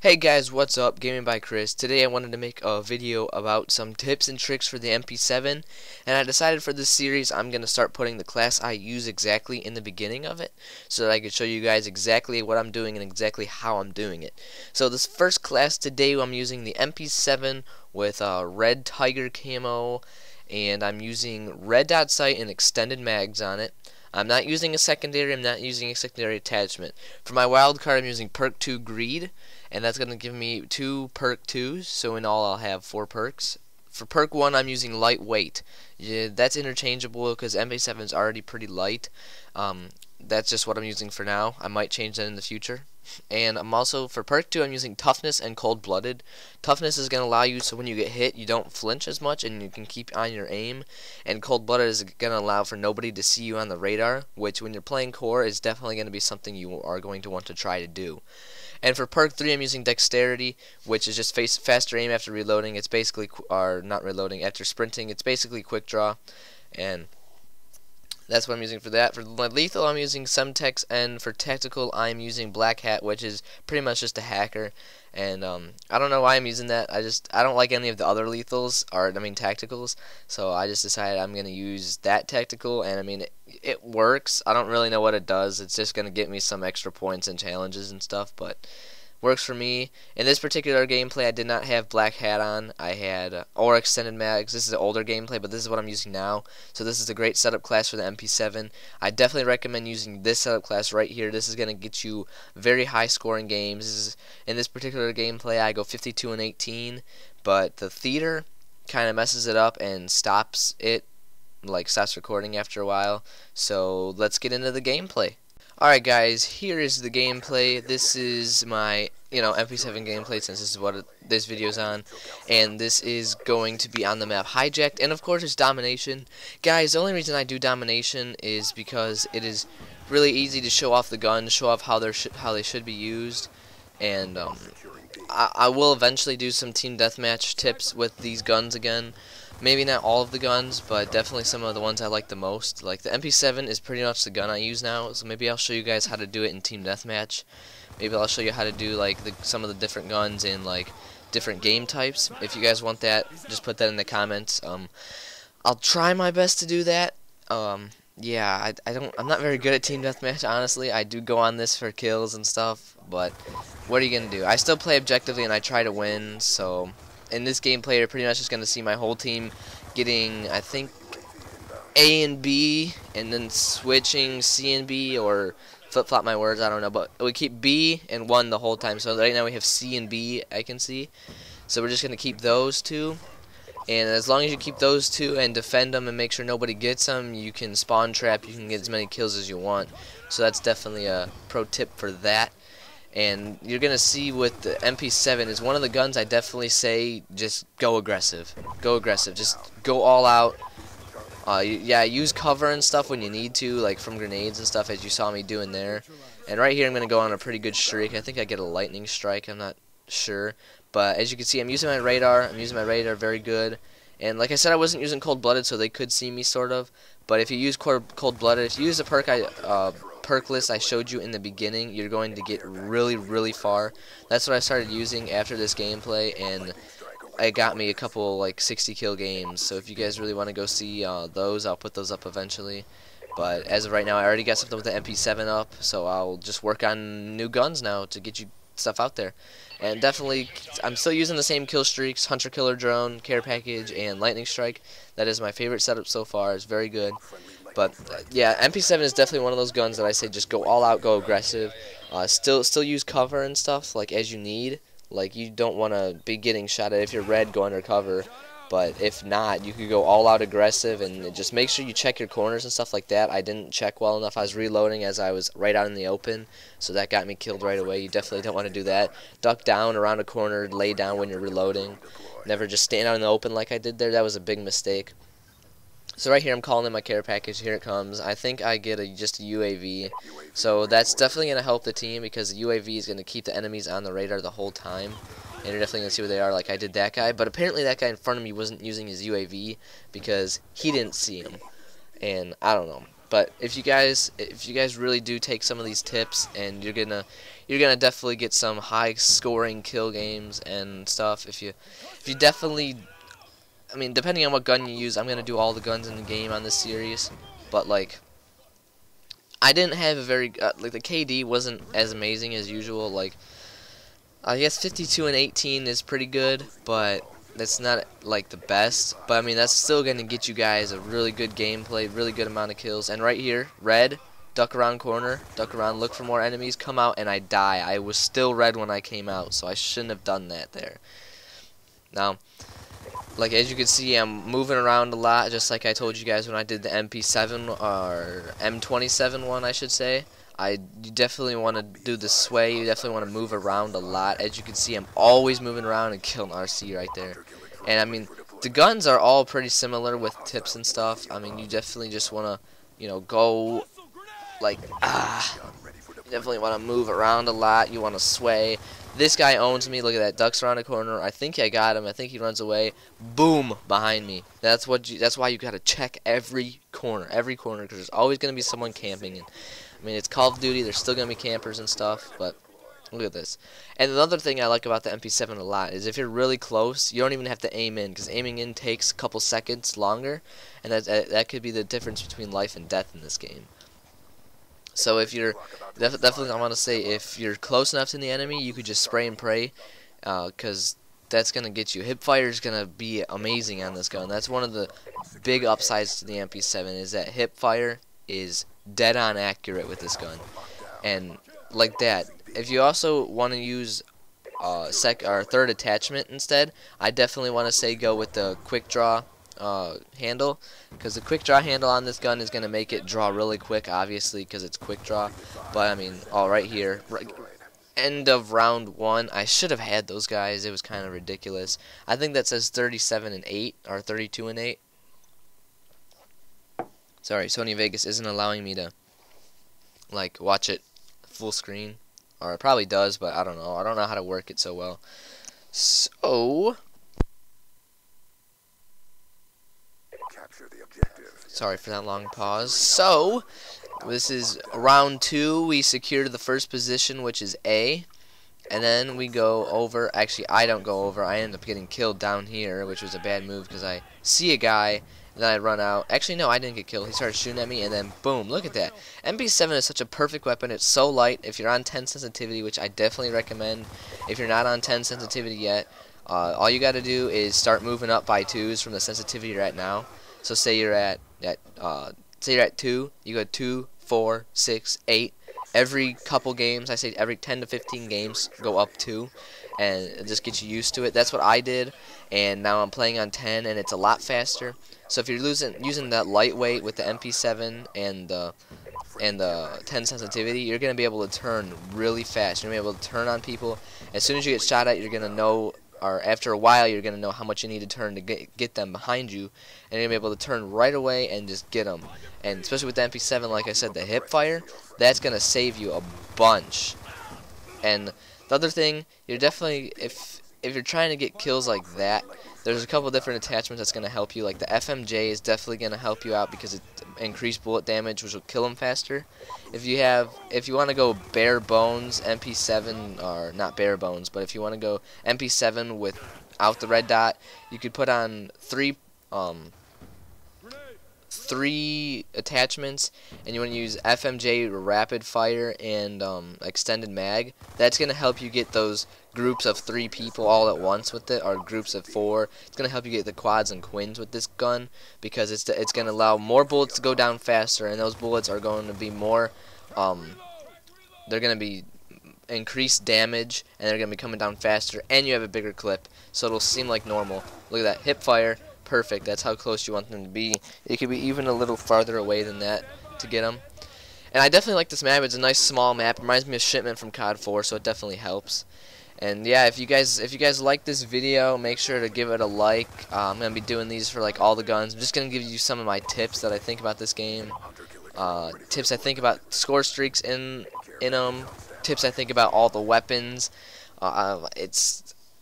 Hey guys, what's up? Gaming by Chris. Today I wanted to make a video about some tips and tricks for the MP7, and I decided for this series I'm going to start putting the class I use exactly in the beginning of it so that I could show you guys exactly what I'm doing and exactly how I'm doing it. So this first class today I'm using the MP7 with red tiger camo, and I'm using red dot sight and extended mags on it. I'm not using a secondary, I'm not using a secondary attachment. For my wild card I'm using Perk 2 Greed, and that's going to give me 2 Perk 2s, so in all I'll have 4 perks. For Perk 1 I'm using Lightweight. Yeah, that's interchangeable because MP7 is already pretty light. That's just what I'm using for now. I might change that in the future. And I'm also, for Perk 2, I'm using Toughness and Cold-Blooded. Toughness is going to allow you so when you get hit, you don't flinch as much and you can keep on your aim. And Cold-Blooded is going to allow for nobody to see you on the radar, which when you're playing core is definitely going to be something you are going to want to try to do. And for Perk 3, I'm using Dexterity, which is just faster aim after reloading. It's basically, or not reloading, after sprinting. It's basically quick draw. And that's what I'm using for that. For my lethal, I'm using Semtex, and for tactical, I'm using Black Hat, which is pretty much just a hacker. And I don't know why I'm using that. I don't like any of the other lethals, or I mean tacticals. So I just decided I'm gonna use that tactical, and I mean it works. I don't really know what it does. It's just gonna get me some extra points and challenges and stuff, but works for me. In this particular gameplay, I did not have Black Hat on. I had or extended mags. This is an older gameplay, but this is what I'm using now. So this is a great setup class for the MP7. I definitely recommend using this setup class right here. This is going to get you very high scoring games. In this particular gameplay, I go 52 and 18, but the theater kind of messes it up and stops it, like stops recording after a while. So let's get into the gameplay. Alright guys, here is the gameplay. This is my, MP7 gameplay, since this is what this video is on. And this is going to be on the map Hijacked, and of course it's Domination. Guys, the only reason I do Domination is because it is really easy to show off the guns, show off how they should be used. And I will eventually do some team deathmatch tips with these guns again. Maybe not all of the guns, but definitely some of the ones I like the most. Like the MP7 is pretty much the gun I use now, so maybe I'll show you guys how to do it in team deathmatch. Maybe I'll show you how to do like some of the different guns in like different game types. If you guys want that, just put that in the comments. I'll try my best to do that. Yeah, I'm not very good at team deathmatch, honestly. I do go on this for kills and stuff, but what are you gonna do? I still play objectively and I try to win, so in this gameplay, you're pretty much just going to see my whole team getting, I think, A and B, and then switching C and B, or flip-flop my words, I don't know, but we keep B and 1 the whole time, so right now we have C and B, I can see, so we're just going to keep those two, and as long as you keep those two and defend them and make sure nobody gets them, you can spawn trap, you can get as many kills as you want, so that's definitely a pro tip for that. And you're going to see with the MP7 is one of the guns I definitely say just go aggressive. Go aggressive. Just go all out. Yeah, use cover and stuff when you need to, like from grenades and stuff, as you saw me doing there. And right here I'm going to go on a pretty good streak. I think I get a lightning strike. I'm not sure. But as you can see, I'm using my radar. I'm using my radar very good. And like I said, I wasn't using cold-blooded, so they could see me sort of. But if you use cold-blooded, if you use the perk list I showed you in the beginning, you're going to get really, really far. That's what I started using after this gameplay, and it got me a couple like 60 kill games. So if you guys really want to go see those, I'll put those up eventually. But as of right now, I already got something with the MP7 up, so I'll just work on new guns now to get you stuff out there. And definitely, I'm still using the same kill streaks: Hunter Killer Drone, Care Package, and Lightning Strike. That is my favorite setup so far. It's very good. But yeah, MP7 is definitely one of those guns that I say just go all out, go aggressive. Still use cover and stuff like as you need. Like you don't want to be getting shot at. If you're red, go under cover. But if not, you could go all out aggressive, and just make sure you check your corners and stuff like that. I didn't check well enough. I was reloading as I was right out in the open, so that got me killed right away. You definitely don't want to do that. Duck down around a corner, lay down when you're reloading. Never just stand out in the open like I did there. That was a big mistake. So right here I'm calling in my care package. Here it comes. I think I get just a UAV. So that's definitely going to help the team, because the UAV is going to keep the enemies on the radar the whole time. And you're definitely going to see where they are, like I did that guy. But apparently that guy in front of me wasn't using his UAV because he didn't see him. And I don't know. But if you guys really do take some of these tips, and you're gonna definitely get some high scoring kill games and stuff. If you definitely, I mean, depending on what gun you use, I'm gonna do all the guns in the game on this series. But like, I didn't have a very like, the KD wasn't as amazing as usual. Like, I guess 52 and 18 is pretty good, but that's not like the best. But I mean, that's still gonna get you guys a really good gameplay, really good amount of kills. And right here, red, duck around corner, duck around, look for more enemies, come out, and I die. I was still red when I came out, so I shouldn't have done that there. Now, like, as you can see, I'm moving around a lot, just like I told you guys when I did the MP7 or M27 one, I should say. You definitely want to do the sway. You definitely want to move around a lot. As you can see, I'm always moving around and killing RC right there. And I mean, the guns are all pretty similar with tips and stuff. I mean, you definitely just want to, you know, go like, you definitely want to move around a lot. You want to sway. This guy owns me. Look at that. Ducks around a corner. I think I got him. I think he runs away. Boom, behind me. That's why you got to check every corner, because there's always going to be someone camping. And I mean, it's Call of Duty. There's still going to be campers and stuff, but look at this. And another thing I like about the MP7 a lot is if you're really close, you don't even have to aim in, because aiming in takes a couple seconds longer, and that could be the difference between life and death in this game. So if you're definitely, I want to say, if you're close enough to the enemy, you could just spray and pray, because that's gonna get you. Hipfire is gonna be amazing on this gun. That's one of the big upsides to the MP7, is that hipfire is dead on accurate with this gun. And like that, if you also want to use third attachment instead, I definitely want to say go with the quick draw handle, because the quick draw handle on this gun is going to make it draw really quick, obviously, because it's quick draw. But I mean, right here, end of round 1, I should have had those guys. It was kind of ridiculous. I think that says 37 and 8 or 32 and 8. Sorry, Sony Vegas isn't allowing me to like watch it full screen, or it probably does, but I don't know. I don't know how to work it so well. So sorry for that long pause. So this is round 2. We secured the first position, which is A, and then we go over. Actually, I don't go over. I end up getting killed down here, which was a bad move, because I see a guy and then I run out. Actually, no, I didn't get killed. He started shooting at me, and then boom, look at that. MP7 is such a perfect weapon. It's so light. If you're on 10 sensitivity, which I definitely recommend, if you're not on 10 sensitivity yet, all you got to do is start moving up by 2s from the sensitivity you're at now. So say you're at 2, you go 2, 4, 6, 8. Every couple games, I say every 10 to 15 games, go up 2, and it just gets you used to it. That's what I did, and now I'm playing on 10, and it's a lot faster. So if you're using that lightweight with the MP7 and the 10 sensitivity, you're gonna be able to turn really fast. You're gonna be able to turn on people. As soon as you get shot at, you're gonna know, or after a while, you're gonna know how much you need to turn to get them behind you, and you're gonna be able to turn right away and just get them. And especially with the MP7, like I said, the hip fire, that's gonna save you a bunch. And the other thing, you're definitely, if you're trying to get kills like that, there's a couple different attachments that's going to help you. Like the FMJ is definitely going to help you out, because it increased bullet damage, which will kill them faster. If you want to go bare bones MP7, or not bare bones, but if you want to go MP7 without the red dot, you could put on 3 attachments, and you want to use FMJ, rapid fire, and extended mag. That's going to help you get those groups of 3 people all at once with it, or groups of 4. It's going to help you get the quads and quins with this gun, because it's going to allow more bullets to go down faster, and those bullets are going to be more, they're going to be increased damage, and they're going to be coming down faster, and you have a bigger clip, so it'll seem like normal. Look at that, hip fire. Perfect. That's how close you want them to be. It could be even a little farther away than that to get them. And I definitely like this map. It's a nice small map. It reminds me of Shipment from COD 4, so it definitely helps. And yeah, if you guys like this video, make sure to give it a like. I'm gonna be doing these for like all the guns. I'm just gonna give you some of my tips that I think about this game. Tips I think about score streaks in them. Tips I think about all the weapons.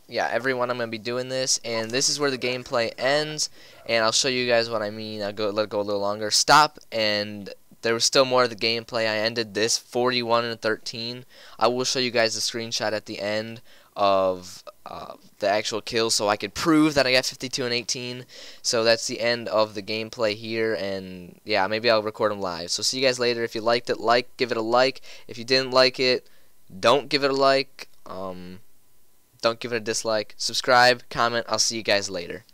Yeah, everyone, I'm going to be doing this, and this is where the gameplay ends, and I'll show you guys what I mean. Let it go a little longer. Stop and there was still more of the gameplay. I ended this 41-13. I will show you guys the screenshot at the end of the actual kills so I could prove that I got 52-18. So that's the end of the gameplay here, and yeah, maybe I'll record them live. So see you guys later. If you liked it, give it a like. If you didn't like it, don't give it a like. Don't give it a dislike. Subscribe, comment. I'll see you guys later.